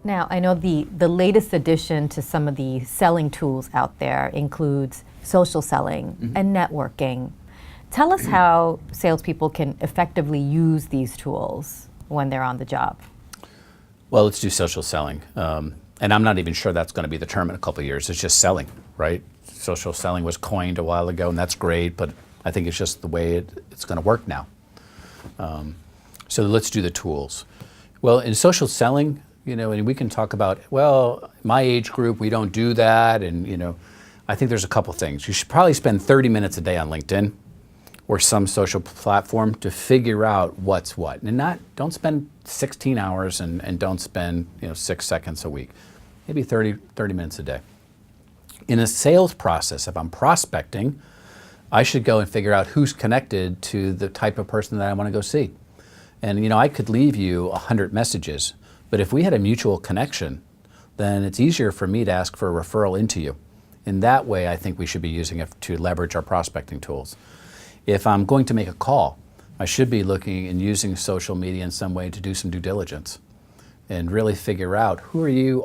Now, I know the latest addition to some of the selling tools out there includes social selling and networking. Tell us how salespeople can effectively use these tools when they're on the job. Well, let's do social selling. And I'm not even sure that's going to be the term in a couple of years. It's just selling, right? Social selling was coined a while ago, and that's great, but I think it's just the way it's going to work now. So let's do the tools. Well, in social selling, and we can talk about, well, my age group, we don't do that, and I think there's a couple things. You should probably spend 30 minutes a day on LinkedIn or some social platform to figure out what's what. And don't spend 16 hours and don't spend 6 seconds a week. Maybe 30 minutes a day. In a sales process, if I'm prospecting, I should go and figure out who's connected to the type of person that I want to go see. And I could leave you 100 messages, but if we had a mutual connection, then it's easier for me to ask for a referral into you. In that way, I think we should be using it to leverage our prospecting tools. If I'm going to make a call, I should be looking and using social media in some way to do some due diligence and really figure out who are you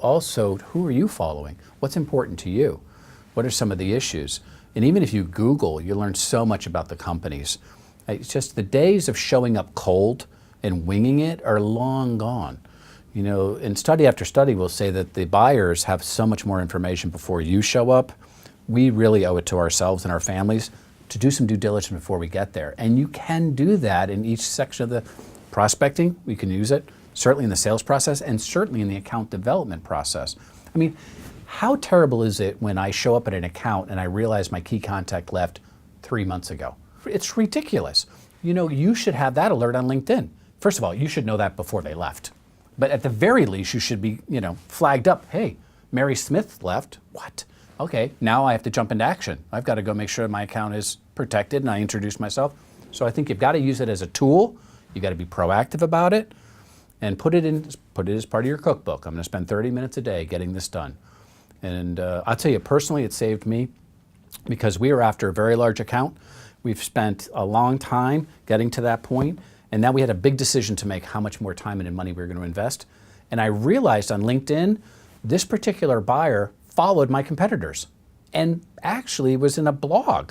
following? What's important to you? What are some of the issues? And even if you Google, you learn so much about the companies. It's just the days of showing up cold and winging it are long gone. And study after study will say that the buyers have so much more information before you show up. We really owe it to ourselves and our families to do some due diligence before we get there. And you can do that in each section of the prospecting. We can use it, certainly in the sales process and certainly in the account development process. I mean, how terrible is it when I show up at an account and I realize my key contact left 3 months ago? It's ridiculous. You should have that alert on LinkedIn. First of all, you should know that before they left. But at the very least, you should be, flagged up. Hey, Mary Smith left. What? Okay, now I have to jump into action. I've got to go make sure my account is protected and I introduce myself. So I think you've got to use it as a tool. You've got to be proactive about it and put it as part of your cookbook. I'm going to spend 30 minutes a day getting this done. And I'll tell you personally, it saved me because we were after a very large account. We've spent a long time getting to that point. And now we had a big decision to make how much more time and money we were going to invest. And I realized on LinkedIn, this particular buyer followed my competitors and actually was in a blog.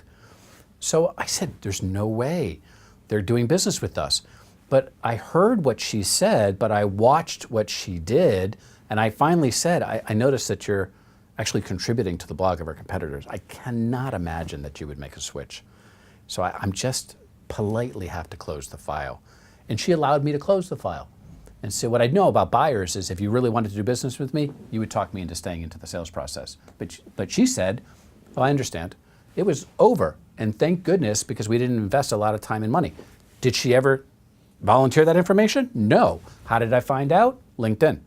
So I said, there's no way they're doing business with us. But I heard what she said, but I watched what she did. And I finally said, I noticed that you're actually contributing to the blog of our competitors. I cannot imagine that you would make a switch. So I'm just politely have to close the file. And she allowed me to close the file. And so what I know about buyers is if you really wanted to do business with me, you would talk me into staying into the sales process. But she said, oh, I understand. It was over. And thank goodness, because we didn't invest a lot of time and money. Did she ever volunteer that information? No. How did I find out? LinkedIn.